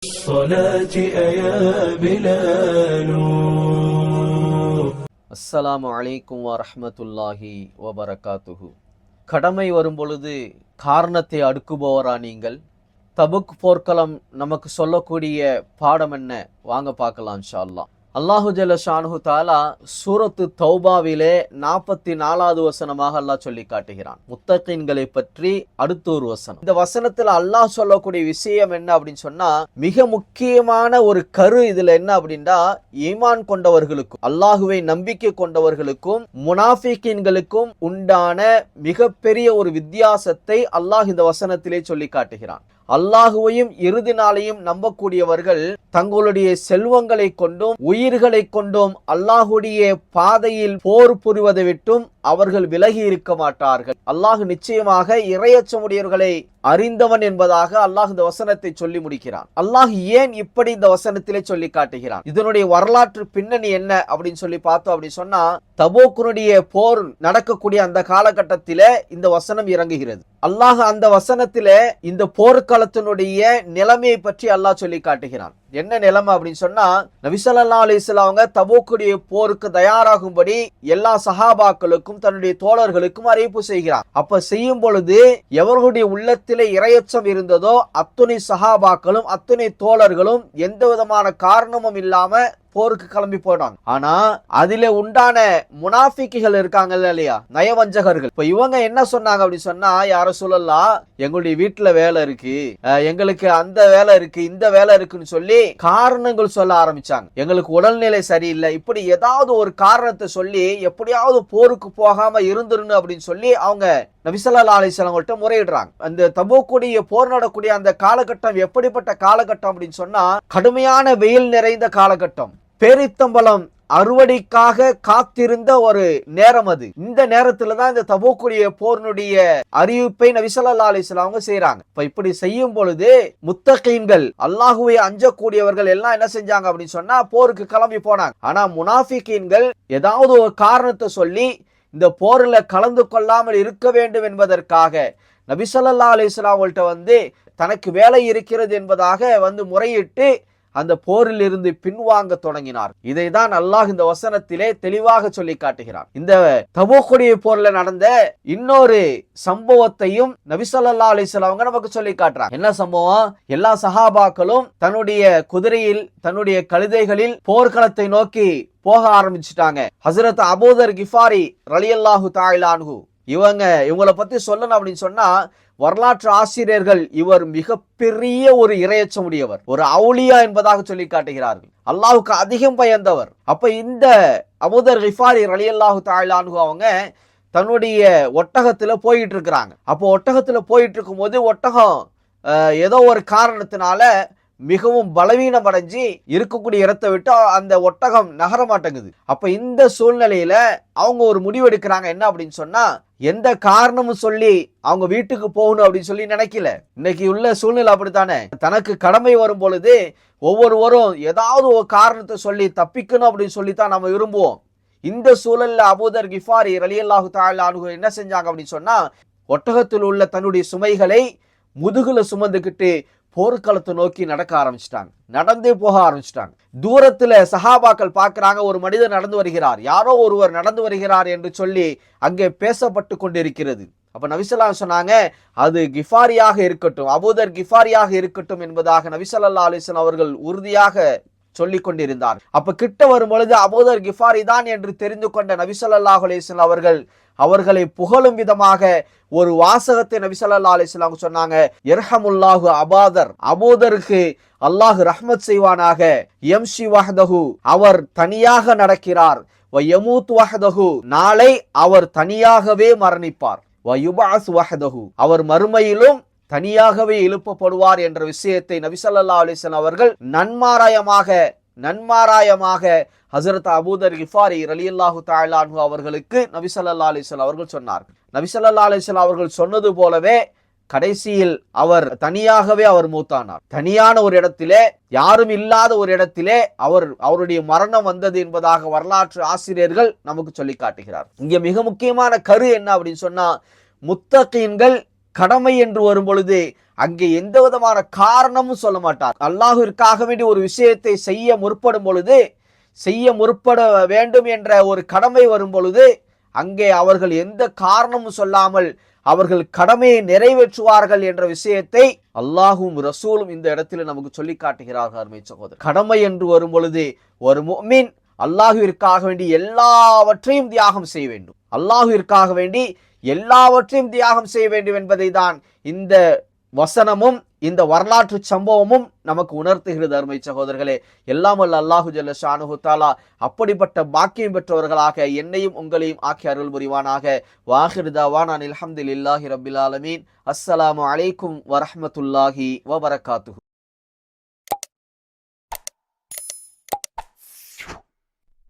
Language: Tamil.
الصلاة يا بلال. அஸ்ஸலாமு அலைக்கும் வரஹ்மத்துல்லாஹி வபரகாத்துஹு. கடமை வரும் பொழுது காரணத்தை அடுக்குபவரா நீங்கள்? தபுக் போர்க்களம் நமக்கு சொல்லக்கூடிய பாடம் என்ன? வாங்க பார்க்கலாம் இன்ஷா அல்லாஹ். அல்லாஹு ஜல்ல ஷானுஹு தஆலா சூரத்து தௌபாவிலே 44வது வசனமாக அல்லாஹ் சொல்லி காட்டுகிறான். முத்தகீன்களை பற்றி அடுத்த ஒரு வசனம். இந்த வசனத்துல அல்லாஹ் சொல்லக்கூடிய விஷயம் என்ன அப்படின்னு சொன்னா, மிக முக்கியமான ஒரு கரு இதுல என்ன அப்படின்னா, ஈமான் கொண்டவர்களுக்கும் அல்லாஹுவை நம்பிக்கை கொண்டவர்களுக்கும் முனாஃபிகீன்களுக்கும் உண்டான மிகப்பெரிய ஒரு வித்தியாசத்தை அல்லாஹ் இந்த வசனத்திலே சொல்லி காட்டுகிறான். அல்லாஹுவையும் இறுதி நாளையும் நம்பக்கூடியவர்கள் தங்களுடைய செல்வங்களை கொண்டும் உயிர்களை கொண்டும் அல்லாஹுடைய பாதையில் போர் புரிவதை விட்டும் அவர்கள் விலகி இருக்க மாட்டார்கள். அல்லாஹ் நிச்சயமாக இறையச்சமுடையவர்களை அறிந்தவன் என்பதாக அல்லாஹ் இந்த வசனத்தை சொல்லி முடிக்கிறான். அல்லாஹ் ஏன் இப்படி இந்த வசனத்திலே சொல்லி காட்டுகிறான்? இதனுடைய வரலாற்று பின்னணி என்ன அப்படின்னு சொல்லி பார்த்தோம் அப்படின்னு சொன்னா, தபூக்குனுடைய போர் நடக்கக்கூடிய அந்த காலகட்டத்திலே இந்த வசனம் இறங்குகிறது. அல்லாஹ் அந்த வசனத்திலே இந்த போர்க்களத்தினுடைய நிலைமையை பற்றி அல்லாஹ் சொல்லி காட்டுகிறான். என்ன நிலைமை அப்படின்னு சொன்னா, நபி ஸல்லல்லாஹு அலைஹி வஸல்லம் அவங்க தபூக்குடைய போருக்கு தயாராகும்படி எல்லா சஹாபாக்களுக்கும் தன்னுடைய தோழர்களுக்கும் அறிவிப்பு செய்கிறார். அப்ப செய்யும் பொழுது எவர்களுடைய உள்ளத்திலே இறையச்சம் இருந்ததோ அத்துணை சஹாபாக்களும் அத்துணை தோழர்களும் எந்த விதமான காரணமும் இல்லாம போருக்கு கிளம்பி போனாங்க. ஆனா அதிலே உண்டான முனாஃபிக்குகள் இருக்காங்கல்ல இல்லையா, நயவஞ்சகர்கள். இப்ப இவங்க என்ன சொன்னாங்க அப்படின்னு சொன்னா, யார சொல்லலாம், எங்களுடைய வீட்டுல வேலை இருக்கு, எங்களுக்கு அந்த வேலை இருக்கு, இந்த வேலை இருக்குன்னு சொல்லி காரணங்கள் சொல்ல ஆரம்பிச்சாங்க. எங்களுக்கு உடல்நிலை சரியில்லை, இப்படி ஏதாவது ஒரு காரணத்தை சொல்லி எப்படியாவது போருக்கு போகாம இருந்துருன்னு அப்படின்னு சொல்லி அவங்க நபி ஸல்லல்லாஹு அலைஹி வஸல்லம் முறையிடுறாங்க. அந்த தபூக்குடைய போர் நடக்கூடிய அந்த காலகட்டம் எப்படிப்பட்ட காலகட்டம் அப்படின்னு சொன்னா, கடுமையான வெயில் நிறைந்த காலகட்டம். பேரித்தம்பலம் அறுவடைக்காக காத்திருந்த ஒரு நேரம் அது. இந்த நேரத்துல தான் இந்த தபூக்குடைய போரினுடைய அறிவிப்பை நபி ஸல்லல்லாஹு அலைஹி வஸல்லம் அவங்க செய்யறாங்க. இப்ப இப்படி செய்யும் பொழுது முத்தகீன்கள் அல்லாஹுவை அஞ்சக்கூடியவர்கள் எல்லாம் என்ன செஞ்சாங்க அப்படின்னு சொன்னா, போருக்கு கிளம்பி போனாங்க. ஆனா முனாஃபிகீன்கள் ஏதாவது ஒரு காரணத்தை சொல்லி இந்த போர்ல கலந்து கொள்ளாமல் இருக்க வேண்டும் என்பதற்காக நபி ஸல்லல்லாஹு அலைஹி வஸல்லம் அவங்கள்ட்ட தனக்கு வேலை இருக்கிறது என்பதாக முறையிட்டு அந்த போரில் இருந்து பின்வாங்க தொடங்கினார். இதைதான் அல்லாஹ் இந்த வசனத்திலே தெளிவாக சொல்லி காட்டுகிறார். இந்த தபூக்குடைய போர்ல நடந்த இன்னொரு சம்பவத்தையும் நபி ஸல்லல்லாஹு அலைஹி வஸல்லம் அவங்க நமக்கு சொல்லி காட்டுறாங்க. என்ன சம்பவம்? எல்லா சஹாபாக்களும் தன்னுடைய குதிரையில் தன்னுடைய கழுதைகளில் போர்க்களத்தை நோக்கி போக ஆரம்பிச்சுட்டாங்க. ஹஸரத் அபூதர் கிஃபாரி ரலியல்லாஹு தஆலா அன்ஹு இவங்களை பத்தி சொல்லணும் அப்படின்னு சொன்னா, வரலாற்று ஆசிரியர்கள் இவர் மிகப்பெரிய ஒரு இறையச்சம் உடையவர், ஒரு அவுலியா என்பதாக சொல்லி காட்டுகிறார்கள். அல்லாஹுக்கு அதிகம் பயந்தவர். அப்ப இந்த அபூதர் கிஃபாரி ரலியல்லாஹு தஆலா அன்ஹு அவங்க தன்னுடைய ஒட்டகத்துல போயிட்டு இருக்கிறாங்க. அப்போ ஒட்டகத்துல போயிட்டு இருக்கும் போது ஒட்டகம் ஏதோ ஒரு காரணத்தினால மிகவும் பலவீனம் அடைஞ்சு இருக்கக்கூடிய இடத்தை விட்டு அந்த ஒட்டகம் நகர மாட்டேங்குது. அப்ப இந்த சூழ்நிலையில அவங்க ஒரு முடிவு எடுக்கிறாங்க. என்ன அப்படின்னு சொன்னா, எந்த காரணமும் சொல்லி அவங்க வீட்டுக்கு போகணும் அப்படின்னு சொல்லி நினைக்கல. இன்னைக்கு உள்ள சூழ்நிலை அப்படித்தானே. தனக்கு கடமை வரும் பொழுது ஒவ்வொருவரும் ஏதாவது ஒரு காரணத்தை சொல்லி தப்பிக்கணும் அப்படின்னு சொல்லித்தான் நம்ம விரும்புவோம். இந்த சூழல்ல அபூதர் கிஃபாரி ரலியல்லாஹு தஆலா அன்ஹு என்ன செஞ்சாங்க அப்படின்னு சொன்னா, ஒட்டகத்தில் உள்ள தன்னுடைய சுமைகளை முதுகுல சுமந்துக்கிட்டு போர்க்களத்தை நோக்கி நடக்க ஆரம்பிச்சிட்டாங்க. நடந்தே போக ஆரம்பிச்சிட்டாங்க. தூரத்துல சஹாபாக்கள் பார்க்கிறாங்க, ஒரு மனிதர் நடந்து வருகிறார், யாரோ ஒருவர் நடந்து வருகிறார் என்று சொல்லி அங்கே பேசப்பட்டு கொண்டிருக்கிறது. அப்ப நபி ஸல்லல்லாஹு அலைஹி சொன்னாங்க, அது கிஃபாரியாக இருக்கட்டும், அபூதர் கிஃபாரியாக இருக்கட்டும் என்பதாக நபி ஸல்லல்லாஹு அலைஹி வஸல்லம் அவர்கள் உறுதியாக சொல்லிக் கொண்டிருந்தார். அப்ப கிட்ட வரும் பொழுது அபூதர் கிஃபாரி தான் என்று தெரிந்து கொண்ட நபி ஸல்லல்லாஹு அலைஹி வஸல்லம் அவர்களை புகழும் விதமாக ஒரு வாசகத்தை நபி ஸல்லல்லாஹு அலைஹி வஸல்லம் சொன்னாங்க. யர்ஹமுல்லாஹு அபூதர், அபூதருக்கு அல்லாஹ் ரஹ்மத் செய்வானாக. யம்ஷி வஹ்தஹு, அவர் தனியாக நடக்கிறார். வ யமூத் வஹ்தஹு, நாளை அவர் தனியாகவே மரணிப்பார். வ யுபஅஸ் வஹ்தஹு, அவர் மறுமையிலும் தனியாகவே எழுப்பப்படுவார் என்ற விஷயத்தை நபி ஸல்லல்லாஹு அலைஹி வஸல்லம் அவர்கள் நன்மாராயமாக ஹஸரத் அபூதர் கிஃபாரி ரலியல்லாஹு தஆலா அன்ஹு அவர்களுக்கு நபி ஸல்லல்லாஹு அலைஹி வஸல்லம் அவர்கள் சொன்னார்கள். நபி ஸல்லல்லாஹு அலைஹி வஸல்லம் அவர்கள் சொன்னது போலவே கடைசியில் அவர் தனியாகவே மூத்தானார். தனியான ஒரு இடத்திலே, யாரும் இல்லாத ஒரு இடத்திலே அவருடைய மரணம் வந்தது என்பதாக வரலாற்று ஆசிரியர்கள் நமக்கு சொல்லி காட்டுகிறார். இங்க மிக முக்கியமான கரு என்ன அப்படின்னு சொன்னா, முத்தகீன்கள் கடமை என்று வரும் பொழுது அங்கே எந்த விதமான காரணமும் சொல்ல மாட்டார். அல்லாஹ்விற்காக வேண்டி ஒரு விஷயத்தை செய்ய முற்படும் பொழுது, செய்ய முற்பட வேண்டும் என்ற ஒரு கடமை வரும் பொழுது அங்கே அவர்கள் எந்த காரணமும் சொல்லாமல் அவர்கள் கடமையை நிறைவேற்றுவார்கள் என்ற விஷயத்தை அல்லாஹும் ரசூலும் இந்த இடத்துல நமக்கு சொல்லி காட்டுகிறார்கள். அருமை சகோதரர், கடமை என்று வரும் பொழுது ஒரு முஃமின் அல்லாஹ்விற்காக வேண்டி எல்லாவற்றையும் தியாகம் செய்ய வேண்டும். அல்லாஹ்விற்காக வேண்டி எல்லாவற்றையும் தியாகம் செய்ய வேண்டும் என்பதை தான் இந்த வசனமும் இந்த வரலாற்று சம்பவமும் நமக்கு உணர்த்துகிறது. அருமை சகோதரர்களே, எல்லாம் வல்ல அல்லாஹு ஜல்ல ஷானுஹு தஆலா அப்படிப்பட்ட பாக்கியம் பெற்றவர்களாக என்னையும் உங்களையும் ஆக்கி அருள் புரிவானாக. வாஹிர் தஅவானா அல்ஹம்துலில்லாஹி ரப்பில் ஆலமீன். அஸ்ஸலாமு அலைக்கும் வரஹ்மத்துல்லாஹி வபரகாத்துஹு.